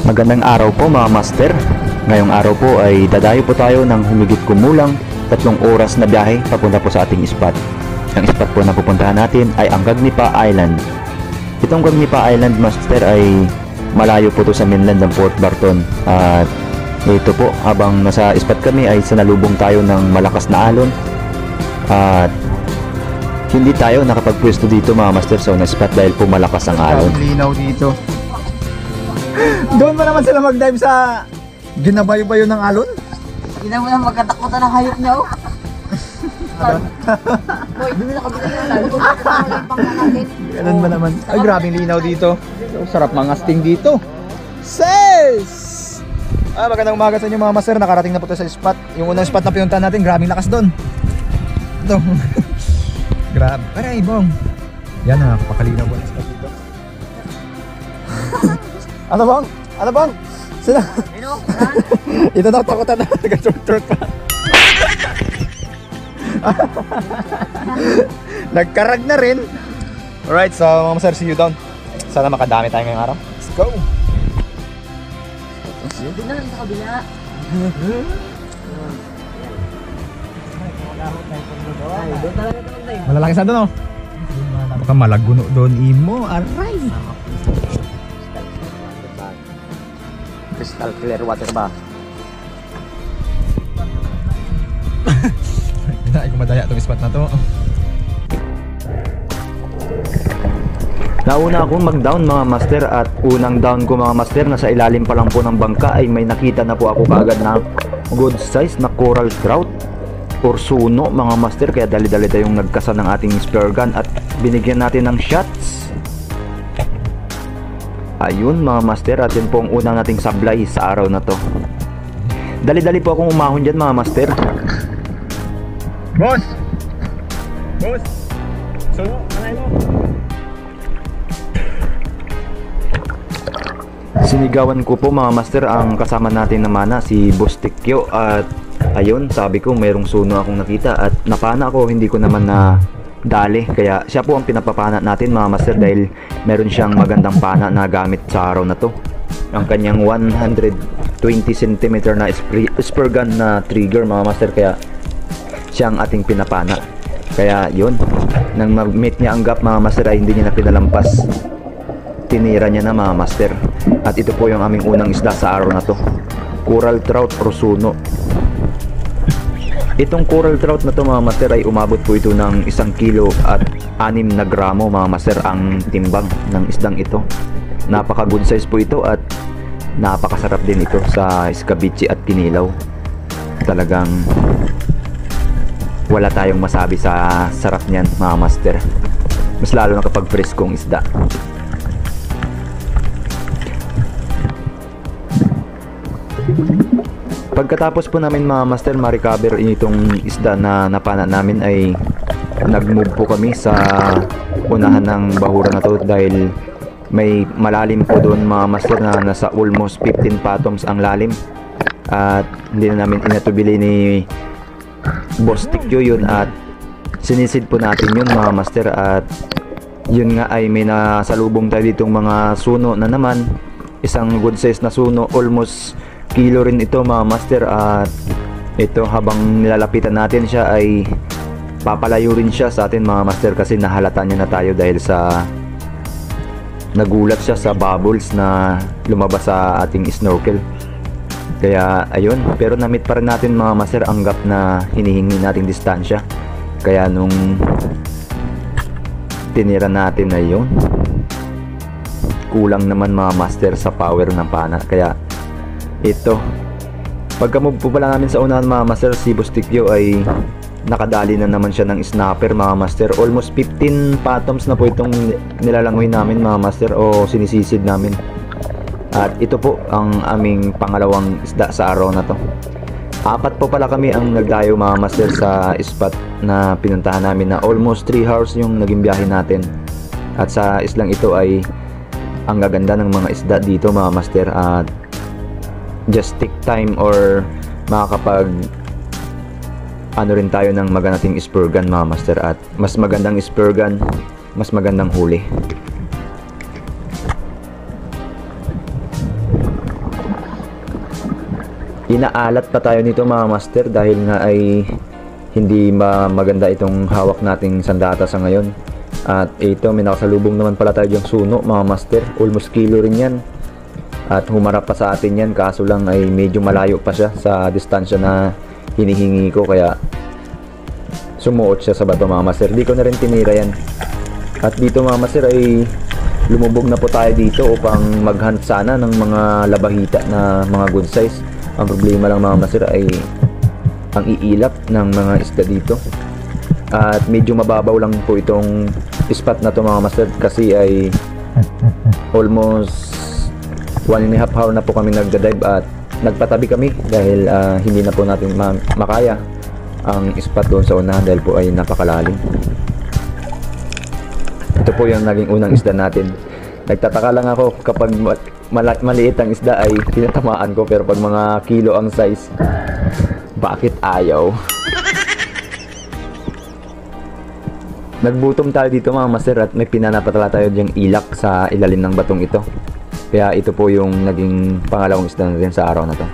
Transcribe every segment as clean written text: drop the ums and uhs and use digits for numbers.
Magandang araw po mga master. Ngayong araw po ay dadayo po tayo ng humigit kumulang 3 oras na biyahe papunta po sa ating spot. Ang spot po na pupuntahan natin ay ang Gagnipa Island. Itong Gagnipa Island master ay malayo po to sa mainland ng Port Barton. At ito po, habang nasa spot kami ay sanalubong tayo ng malakas na alon. At hindi tayo nakapagpwesto dito mga master sa spot dahil po malakas ang alon. Linaw dito. Doon ba naman sila mag-dive sa ginabayo-bayo ng alon? Hindi mo na magkatakutan ng hayop niya, oh. Boy, hindi mo na kabili na lang. Ganun ba naman? Ay, grabing linaw dito. Sarap mga asting dito. Sis! Magandang umaga sa inyo mga master. Nakarating na po tayo sa spot. Yung unang spot na pinuntahan natin, grabing lakas doon. Ito. Grabe. Aray, bong. Yan, nakapakalinaw po ang spot dito. Ano bang? Ano bang? Sila? Ito na, takutan na. Taga-short pa. Nagkarag na rin. Alright, so mga master, see you down. Sana makadami tayo ngayong araw. Let's go! Doon na lang sa kabila. Ay, doon talaga ito mag-dive. Malalaki sa doon, oh. Baka malaguno doon, imo. Aray! Crystal clear water ba? Hindi ko madaya itong spot na to. Nauna akong mag-down mga master at unang down ko mga master, nasa ilalim pa lang po ng bangka ay may nakita na po ako kaagad na good size na coral trout or suno mga master. Kaya dali-dali tayong nagkasa ng ating spear gun at binigyan natin ng shots. Ayun mga master, at yun po ang unang nating sablay sa araw na to. Dali-dali po akong umahon dyan mga master. Boss! Boss! Suno, anay mo! Sinigawan ko po mga master ang kasama natin na mana, si Boss Tikyo. At ayun, sabi ko mayroong suno akong nakita at napana ko, hindi ko naman na dali. Kaya siya po ang pinapapana natin mga master dahil meron siyang magandang pana na gamit sa araw na to. Ang kanyang 120 cm na spear gun na trigger mga master, kaya siya ang ating pinapana. Kaya yun, nang mag-meet niya ang gap mga master ay hindi niya na pinalampas, tinira niya na mga master. At ito po yung aming unang isda sa araw na to, coral trout or suno. Itong coral trout na to mga master ay umabot po ito ng 1 kilo at 6 na gramo mga master ang timbang ng isdang ito. Napaka good size po ito at napakasarap din ito sa escabeche at kinilaw. Talagang wala tayong masabi sa sarap niyan mga master, mas lalo na kapag freskong isda. Pagkatapos po namin mga master ma-recover itong isda na napana namin ay nag-move po kami sa unahan ng bahura na to dahil may malalim po doon mga master na nasa almost 15 fathoms ang lalim. At hindi na namin inatubili ni Boss Tikyo yun at sinisid po natin yun mga master. At yun nga ay may nasalubong tayo ditong mga suno na naman, isang good size na suno, almost kilo rin ito mga master. At ito, habang nilalapitan natin siya ay papalayo rin siya sa atin mga master kasi nahalata niya na tayo dahil sa nagulat siya sa bubbles na lumabas sa ating snorkel. Kaya ayun, pero na-meet pa rin natin mga master ang gap na hinihingi nating distansya. Kaya nung tinira natin na yun, kulang naman mga master sa power ng pana. Kaya ito, pagka-move po pala namin sa unahan mga master, si Boss Tikyo ay nakadali na naman siya ng snapper mga master. Almost 15 fathoms na po itong nilalangoy namin mga master o sinisisid namin. At ito po ang aming pangalawang isda sa araw na to. 4 po pala kami ang nagdayo mga master sa spot na pinuntahan namin na almost 3 hours yung naging biyahe natin. At sa islang ito ay ang gaganda ng mga isda dito mga master. At just take time or makakapag ano rin tayo ng magandang spear gun mga master. At mas magandang spear gun, mas magandang huli. Inaalat pa tayo nito mga master dahil nga ay hindi maganda itong hawak nating sandata sa ngayon. At ito, may nakasalubong naman pala tayo diyang suno mga master. Almost kilo rin yan. At humarap pa sa atin yan, kaso lang ay medyo malayo pa siya sa distansya na hinihingi ko, kaya sumuot siya sa bato mga master. Di ko na rin tinira yan. At dito mga master ay lumubog na po tayo dito upang maghunt sana ng mga labahita na mga good size. Ang problema lang mga master ay ang iilap ng mga isda dito. At medyo mababaw lang po itong spot na to mga master, kasi ay almost 1.5 hour na po kami nagda-dive at nagpatabi kami dahil hindi na po natin makaya ang spot doon sa unahan dahil po ay napakalalim. Ito po yung naging unang isda natin. Nagtataka lang ako kapag maliit ang isda ay tinatamaan ko, pero pag mga kilo ang size, bakit ayaw? Nagbutom tayo dito mga master at may pinanapatala tayo diyang ilak sa ilalim ng batong ito. Kaya ito po yung naging pangalawang isda natin sa araw na to.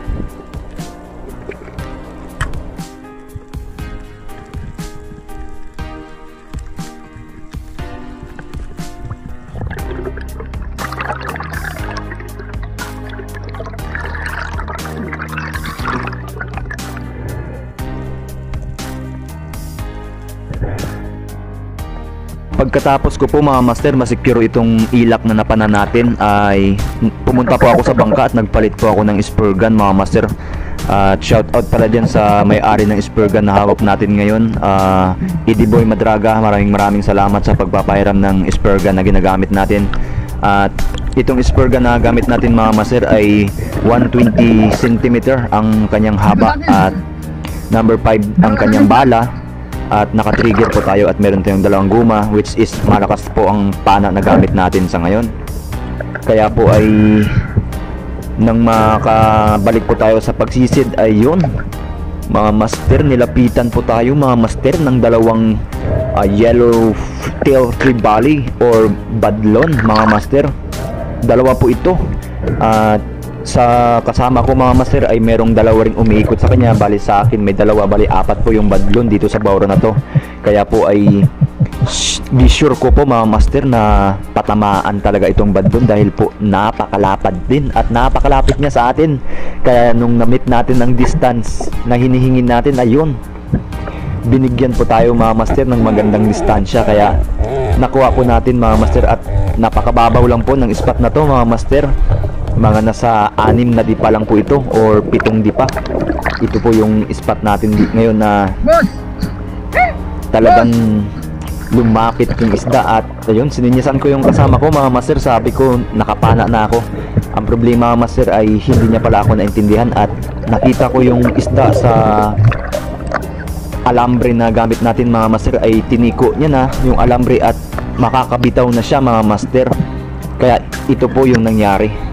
Pagkatapos ko po mga master masecure itong ilak na napanan natin, ay pumunta po ako sa bangka at nagpalit po ako ng spear gun mga master. At shout out pala dyan sa may-ari ng spear gun na hawak natin ngayon, Eddie Boy Madraga. Maraming salamat sa pagpapahiram ng spear gun na ginagamit natin. At itong spear gun na gamit natin mga master ay 120 cm ang kanyang haba at number 5 ang kanyang bala. At naka-trigger po tayo at meron tayong dalawang guma, which is malakas po ang pana na gamit natin sa ngayon. Kaya po ay nang makabalik po tayo sa pagsisid ay yun mga master, nilapitan po tayo mga master ng dalawang yellow tail tribali or badlon mga master. Dalawa po ito. At sa kasama ko mga master ay merong dalawa ring umiikot sa kanya. Bali sa akin may dalawa, bali apat po yung badlon dito sa bawra na to. Kaya po ay be sure ko po mga master na patamaan talaga itong badlon dahil po napakalapad din at napakalapit niya sa atin. Kaya nung na-meet natin ang distance na hinihingin natin, ayun, binigyan po tayo mga master ng magandang distansya. Kaya nakuha po natin mga master at napakababaw lang po ng spot na to mga master. Mga nasa 6 na di pa lang po ito or 7 di pa. Ito po yung spot natin ngayon na talagang lumapit yung isda. At ayun, sininyasan ko yung kasama ko mga master. Sabi ko nakapana na ako. Ang problema mga master ay hindi niya pala ako naintindihan at nakita ko yung isda sa alambre na gamit natin mga master ay tiniko niya na yung alambre at makakabitaw na siya mga master. Kaya ito po yung nangyari.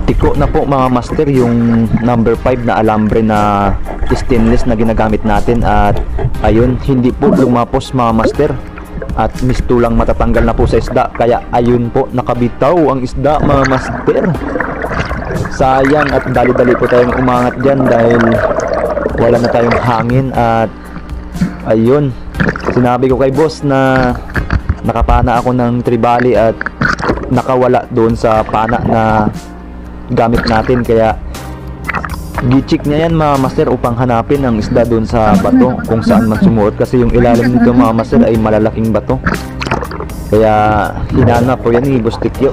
Tiko na po mga master yung number 5 na alambre na stainless na ginagamit natin. At ayun, hindi po lumapos mga master at misto lang matatanggal na po sa isda. Kaya ayun po, nakabitaw ang isda mga master. Sayang at dali-dali po tayong umangat dyan dahil wala na tayong hangin. At ayun, sinabi ko kay boss na nakapana ako ng tribali at nakawala doon sa pana na gamit natin. Kaya gi-check niya yan mga master upang hanapin ang isda doon sa bato kung saan man sumuot, kasi yung ilalim nito mga master ay malalaking bato. Kaya hinanap po yan ni Boss Tikyo.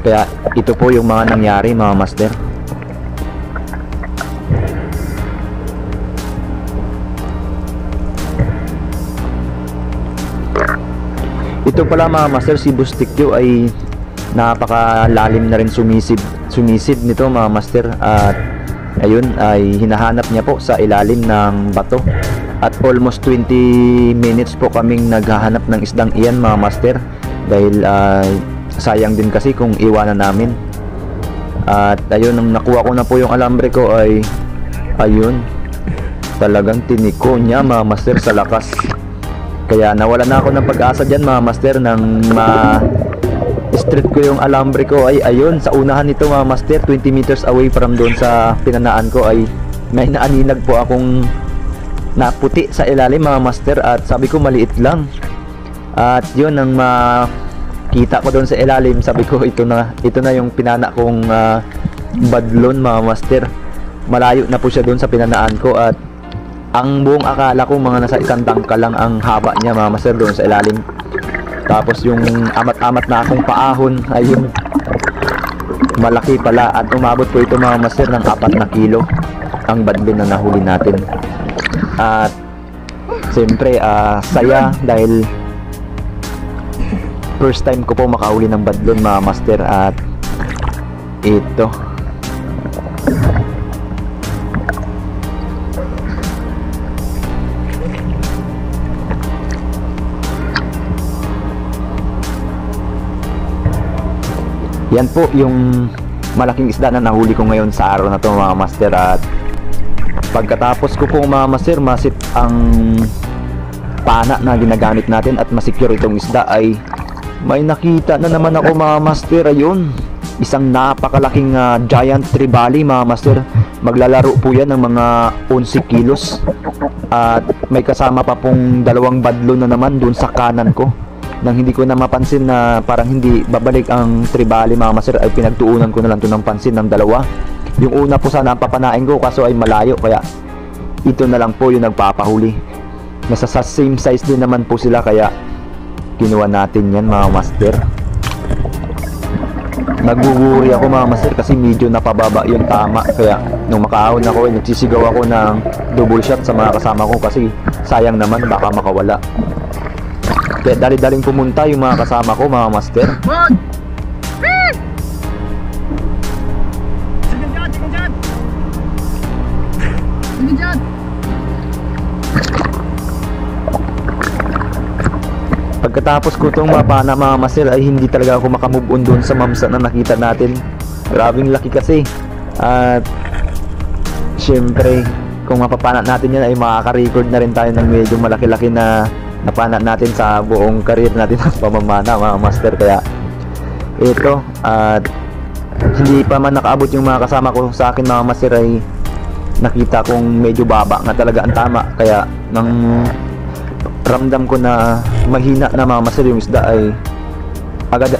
Kaya ito po yung mga nangyari mga master. Ito pala mga master, si Boss Tikyo ay napakalalim na rin sumisid nito mga master. At ayun, ay hinahanap niya po sa ilalim ng bato. At almost 20 minutes po kaming naghahanap ng isdang iyan mga master. Dahil sayang din kasi kung iwanan namin. At ayun, nang nakuha ko na po yung alambre ko ay ayun, talagang tiniko niya mga master sa lakas. Kaya nawala na ako ng pag-asa dyan mga master nang street ko yung alambre ko ay ayun, sa unahan nito mga master, 20 meters away from doon sa pinanaan ko ay may naaninag po akong naputi sa ilalim mga master, at sabi ko maliit lang. At yun ang makita ko doon sa ilalim, sabi ko ito na yung pinana kong badlon mga master. Malayo na po siya doon sa pinanaan ko, at ang buong akala ko mga nasa isang dangka lang ang haba niya mga master doon sa ilalim. Tapos yung amat-amat na akong paahon, ayun, malaki pala, at umabot po ito mga master ng 4 na kilo ang badlon na nahuli natin. At siyempre saya dahil first time ko po makahuli ng badlon mga master. At ito, yan po yung malaking isda na nahuli ko ngayon sa araw na to mga master. At pagkatapos ko po mga master masit ang pana na ginagamit natin at masecure itong isda, ay may nakita na naman ako mga master. Ayun, isang napakalaking giant trevally mga master. Maglalaro po yan ng mga 11 kilos, at may kasama pa pong 2 badlon na naman dun sa kanan ko. Nang hindi ko na mapansin na parang hindi babalik ang trevally mga master, ay pinagtuunan ko na lang to ng pansin ng 2. Yung una po sana ang papanain ko, kaso ay malayo, kaya ito na lang po yung nagpapahuli. Nasa sa same size din naman po sila, kaya kinuha natin yan mga master. Naguguri ako mga master kasi medyo napababa yung tama, kaya nung makaahon ako ay nagsisigaw ako ng double shot sa mga kasama ko kasi sayang naman baka makawala. Kaya dali-daling pumunta yung mga kasama ko mga master. Pagkatapos ko itong mapana mga master ay hindi talaga ako makamove on doon sa mamsa na nakita natin. Grabing laki kasi. At syempre kung mapapana natin yan ay makaka-record na rin tayo ng medyo malaki-laki na napana natin sa buong career natin ng pamamana mga master. Kaya ito, at hindi pa man nakaabot yung mga kasama ko sa akin mga master, ay nakita kong medyo baba nga talaga ang tama, kaya nang ramdam ko na mahina na mga master yung isda ay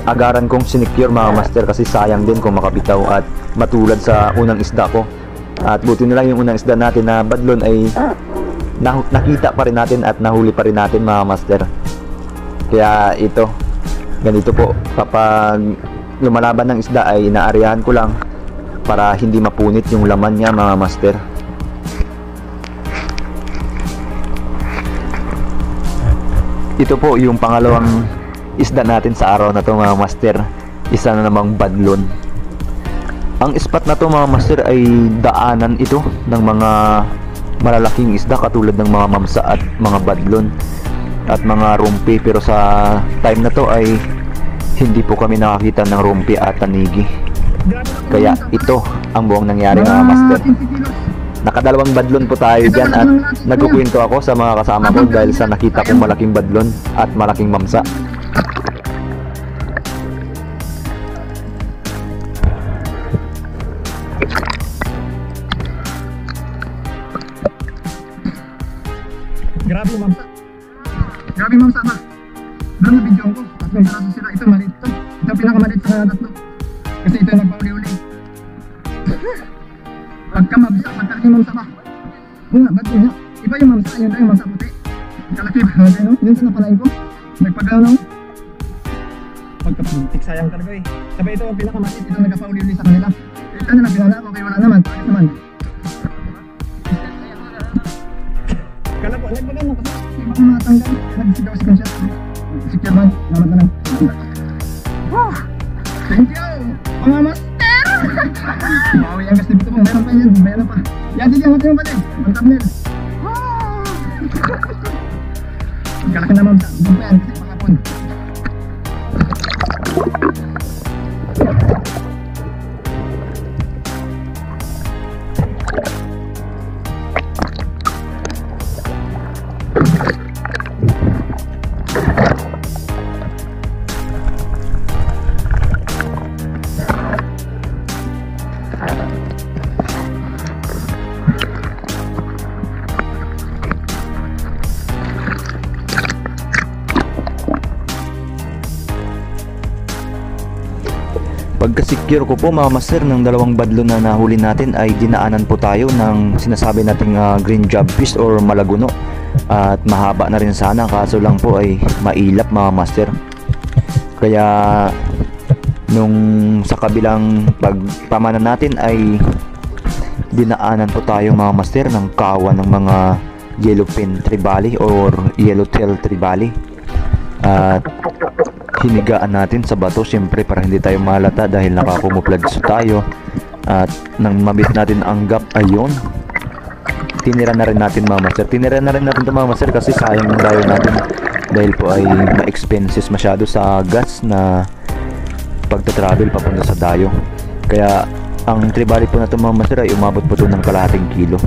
agaran kong sinecure mga master, kasi sayang din kung makabitaw at matulad sa unang isda ko. At buti na lang yung unang isda natin na badlon ay nakita pa rin natin at nahuli pa rin natin mga master. Kaya ito, ganito po, kapag lumalaban ng isda ay inaariyahan ko lang para hindi mapunit yung laman niya mga master. Ito po yung pangalawang isda natin sa araw na to mga master, isa na namang badlon. Ang spot na to mga master ay daanan ito ng mga malalaking isda katulad ng mga mamsa at mga badlon at mga rumpi, pero sa time na to ay hindi po kami nakakita ng rumpi at tanigi. Kaya ito ang buong nangyari mga master. Nakadalawang badlon po tayo dyan, at nagkukwento ako sa mga kasama ko dahil sa nakita kong malaking badlon at malaking mamsa. Grabe mamsa. Grabe mamsa ba? Doon na video ko. Tatlong braso sila. Ito maliit ito. Ito pinakamaliit sa tatlo. Kasi ito yung nagpauli-uli. Pagka mamsa, pagkalaki mamsa ba? Bunga, ba't yun? Iba yung mamsa. Yun yung mamsa puti. Kalaki ba? Ano? Yun sa napalain ko. Nagpagano. Pagkapuntik sayang talaga eh. Sabi ito ang pinakamaliit. Ito nagpauli-uli sa kanila. Ito na lang pinala ko. Kaya wala naman. Bakit naman? Kala ko, nagbagan ako sa mga matanggal. Nagsigaw-sigaw siya. Secure man, naman na lang. Thank you, mga master! Bawi ang gas dito po, mayroon pa yan, mayroon pa. Yan, hindi natin yung balik. Ang thumbnail. Kalaki na mamsa, doon pa yan, kasi pangapon. Pagka-secure ko po mga master ng dalawang badlo na nahuli natin ay dinaanan po tayo ng sinasabi nating green jobfish or malaguno. At mahaba na rin sana, kaso lang po ay mailap mga master. Kaya nung sa kabilang pagpamanan natin ay dinaanan po tayo mga master ng kawan ng mga yellowfin trevally or yellowtail trevally. At hinigaan natin sa bato siyempre para hindi tayo malata dahil nakakumupladso tayo. At nang mabit natin ang gap, ayun, tinira na rin natin mga master. Tinira na rin natin ito mga master kasi sayang yung dayo natin dahil po ay ma-expenses masyado sa gas na pagta-travel papunta sa dayo. Kaya ang trevally po na ito mga master ay umabot po ito ng kalahating kilo.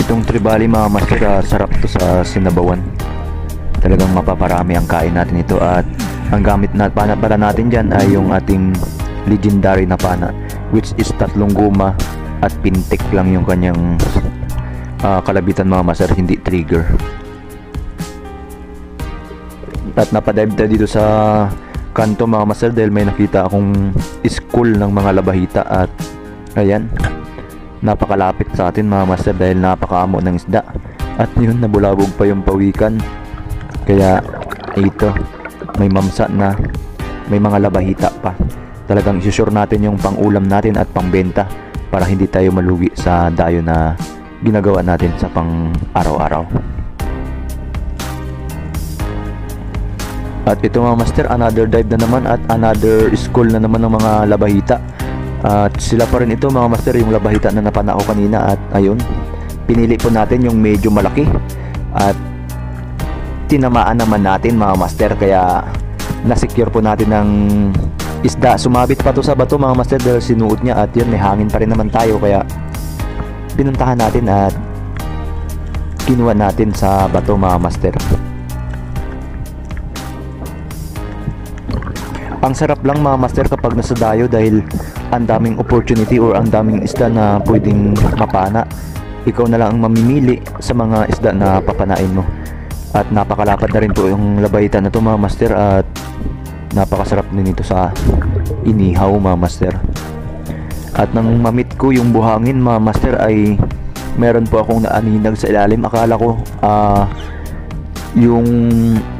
Itong trevally mga master, sarap to sa sinabawan. Talagang mapaparami ang kain natin ito. At ang gamit na pana para natin dyan ay yung ating legendary na pana, which is 3 guma at pintik lang yung kanyang kalabitan mga master, hindi trigger. At napadive tayo dito sa kanto mga master dahil may nakita akong school ng mga labahita. At ayan, napakalapit sa atin mga master dahil napakaamo ng isda. At yun, nabulabog pa yung pawikan. Kaya ito, may mamsa na, may mga labahita pa. Talagang isusure natin yung pang-ulam natin at pang-benta para hindi tayo malugi sa dayo na ginagawa natin sa pang-araw-araw. At ito mga master, another dive na naman at another school na naman ng mga labahita. At sila pa rin ito mga master, yung labahita na napanao kanina. At ayun, pinili po natin yung medyo malaki at tinamaan naman natin mga master, kaya nasecure po natin ng isda. Sumabit pa to sa bato mga master dahil sinuot niya. At yun, may hangin pa rin naman tayo kaya pinuntahan natin at kinuha natin sa bato mga master. Ang sarap lang mga master kapag nasa dayo dahil ang daming opportunity or ang daming isda na pwedeng mapana. Ikaw na lang ang mamimili sa mga isda na papanain mo. At napakalapad na rin po yung labahita na to mga master. At napakasarap din ito sa inihaw mga master. At nang mamit ko yung buhangin mga master ay meron po akong naaninag sa ilalim. Akala ko yung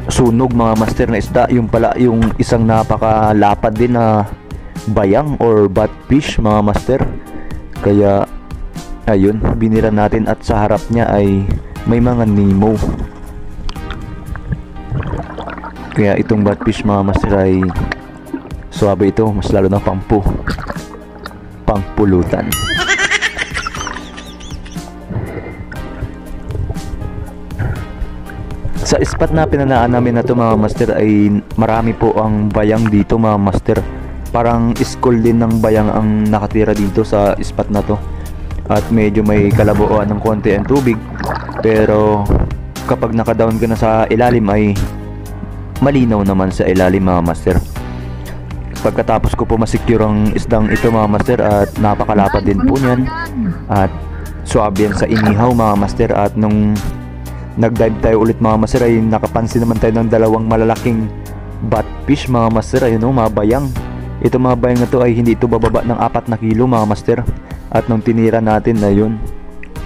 sunog mga master na isda, yung pala yung isang napakalapad din na bayang or batfish mga master. Kaya ayun, binira natin at sa harap niya ay may mga Nemo. Kaya itong batfish mga master ay suwabe ito, mas lalo na pangpulutan. Sa spot na pinanaan namin na ito mga master ay marami po ang bayang dito mga master. Parang school din ng bayang ang nakatira dito sa spot na to. At medyo may kalabuan ng konti ang tubig. Pero kapag nakadown ka na sa ilalim ay malinaw naman sa ilalim mga master. Pagkatapos ko po masecure ang isdang ito mga master at napakalapad din po niyan. At suwabe yan sa inihaw mga master. At nung nag-dive tayo ulit mga master ay nakapansin naman tayo ng dalawang malalaking batfish mga master. Ayun o, mga bayang. Ito mga bayang na to ay hindi ito bababa ng 4 na kilo mga master. At nung tinira natin na yun,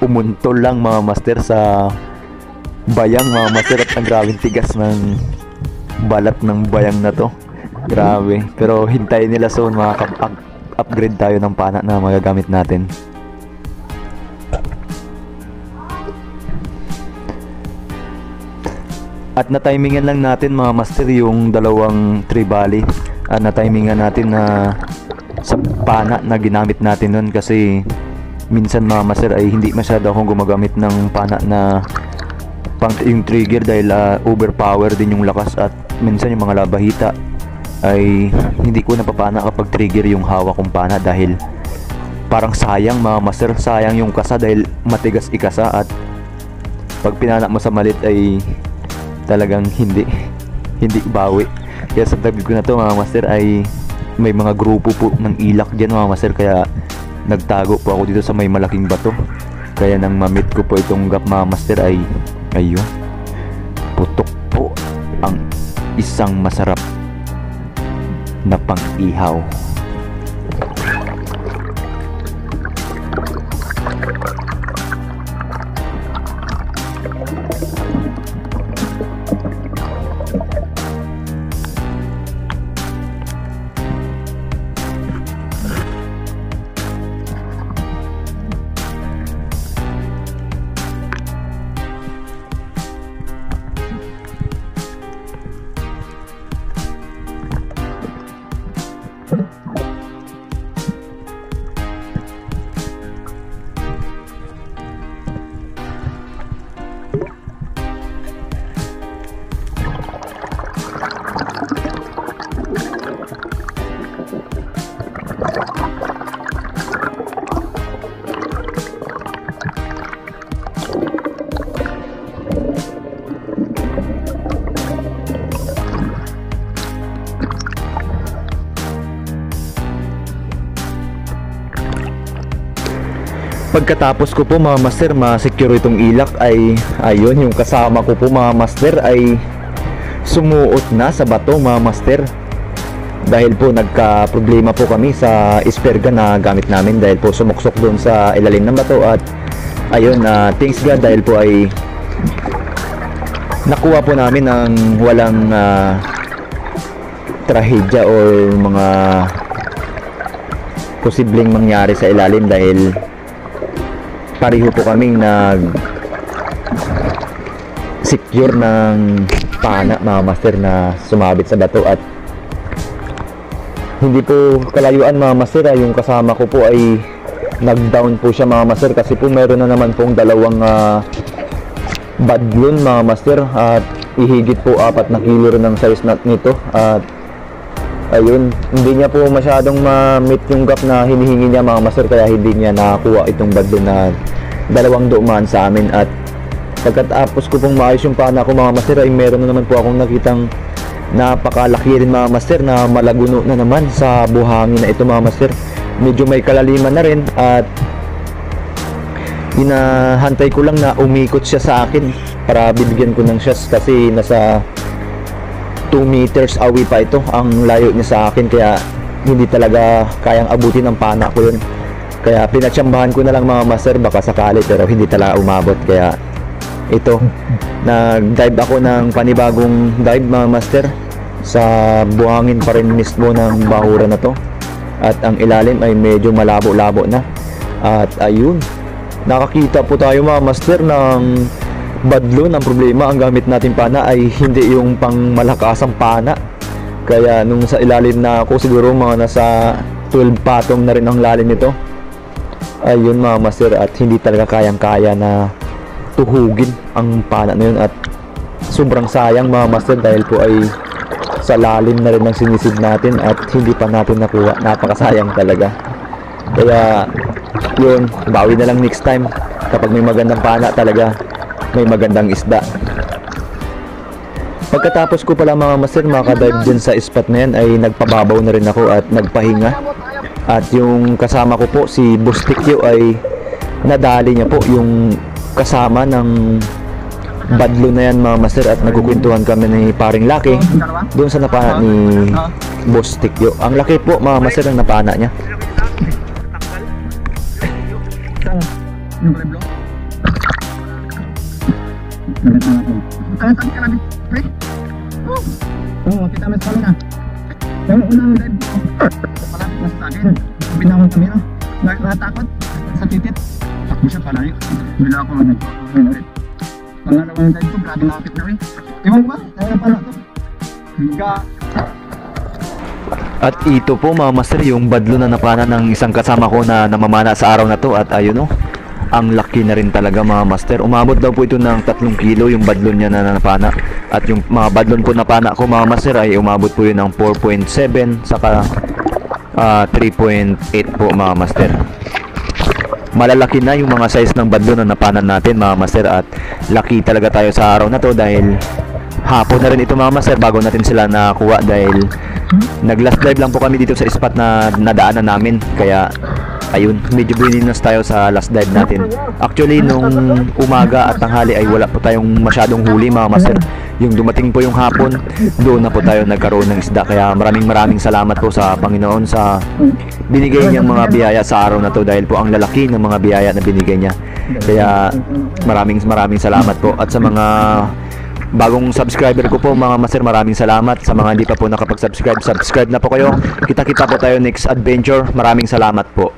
umuntol lang mga master sa bayang mga master. At ang grabing tigas ng balat ng bayang na to, grabe. Pero hintayin nila soon makaka-upgrade tayo ng pana na magagamit natin. At na-timingan lang natin mga master yung dalawang trevally. At na-timingan natin na sa pana na ginamit natin nun kasi minsan mga master ay hindi masyado akong gumagamit ng pana na pang yung trigger dahil overpower din yung lakas. At minsan yung mga labahita ay hindi ko napapana kapag trigger yung hawak kong pana dahil parang sayang mga master, sayang yung kasa dahil matigas ikasa. At pag pinana mo sa malit ay talagang hindi bawi. Kaya sa dive ko na to mga master ay may mga grupo po ng ilak dyan mga master, kaya nagtago po ako dito sa may malaking bato. Kaya nang mamit ko po itong gap mga master ay ayun, putok po ang isang masarap na pang-ihaw. Pagkatapos ko po mga master ma-secure itong ilak ay ayun, yung kasama ko po mga master ay sumuot na sa bato mga master. Dahil po nagka problema po kami sa spare gun na gamit namin dahil po sumuksok doon sa ilalim ng bato. At ayun, thanks God dahil po ay nakuha po namin ng walang trahedya o mga posibleng mangyari sa ilalim dahil pareho po kaming secure ng pana mga master na sumabit sa bato. At hindi po kalayuan mga master, yung kasama ko po ay nag-down po siya mga master kasi po meron na naman pong dalawang badlon mga master at ihigit po 4 na kilo rin ang size nito. At ayun, hindi niya po masyadong ma-meet yung gap na hinihingi niya mga master, kaya hindi niya nakakuha itong badlon na 2 dumaan sa amin. At pagkatapos ko pong maayos yung pana ko mga master ay meron na naman po akong nakitang napakalaki rin mga master na malaguno na naman sa buhangin na ito mga master. Medyo may kalaliman na rin at hinahantay ko lang na umikot siya sa akin para bibigyan ko ng shots kasi nasa 2 meters away pa ito ang layo niya sa akin, kaya hindi talaga kayang abutin ng pana ko yun. Kaya pinatsambahan ko na lang mga master baka sakali, pero hindi talaga umabot. Kaya ito, nag-dive ako ng panibagong dive mga master sa buhangin pa rin mismo ng bahura na to. At ang ilalim ay medyo malabo-labo na. At ayun, nakakita po tayo mga master ng badlon. Ang problema, ang gamit natin pana ay hindi yung pang malakasang pana. Kaya nung sa ilalim na ako, siguro mga nasa 12 patong na rin ang lalim nito. Ayun mga master, at hindi talaga kayang-kaya na tuhugin ang pana na yun. At sobrang sayang mga master dahil po ay sa lalim na rin ng sinisid natin at hindi pa natin nakuha. Napakasayang talaga. Kaya yun, bawi na lang next time kapag may magandang pana talaga, may magandang isda. Pagkatapos ko pala mga master makadive dyan sa spot na yan ay nagpababaw na rin ako at nagpahinga. At yung kasama ko po si Bustikyo ay nadali niya po yung kasama ng badlo na yan mga master, at nagkukwentuhan kami ni paring Laki doon sa napana ni Bustikyo. Ang laki po mga master ang napana niya. Oo, kita mas pala na. Yung unang live ko, malapit na sa akin. Binangon kami na. Natakot sa titit. Takbo siya pala rin. Bila ako nag-comment ulit. Pangalawang live ko, grabe nakapit na rin. Ewan ba? Tayo pala ito. Hingga. At ito po mga master yung badlo na napana ng isang kasama ko na namamana sa araw na to. At ayun o, ang laki na rin talaga mga master. Umabot daw po ito ng 3 kilo yung badlon niya na napana. At yung mga badlon po napana ko mga master ay umabot po yun ng 4.7 saka 3.8 po mga master. Malalaki na yung mga size ng badlon na napanan natin mga master. At laki talaga tayo sa araw na to dahil hapon na rin ito mga master bago natin sila nakuha, dahil nag last dive lang po kami dito sa spot na nadaanan namin. Kaya ayun, medyo bininas tayo sa last dive natin. Actually, nung umaga at tanghali ay wala po tayong masyadong huli mga master. Yung dumating po yung hapon, doon na po tayo nagkaroon ng isda. Kaya maraming salamat po sa Panginoon sa binigay niyang mga biyaya sa araw na to, dahil po ang lalaki ng mga biyaya na binigay niya. Kaya maraming salamat po. At sa mga bagong subscriber ko po mga master, maraming salamat. Sa mga hindi pa po nakapag-subscribe, subscribe na po kayo. Kita-kita po tayo next adventure. Maraming salamat po.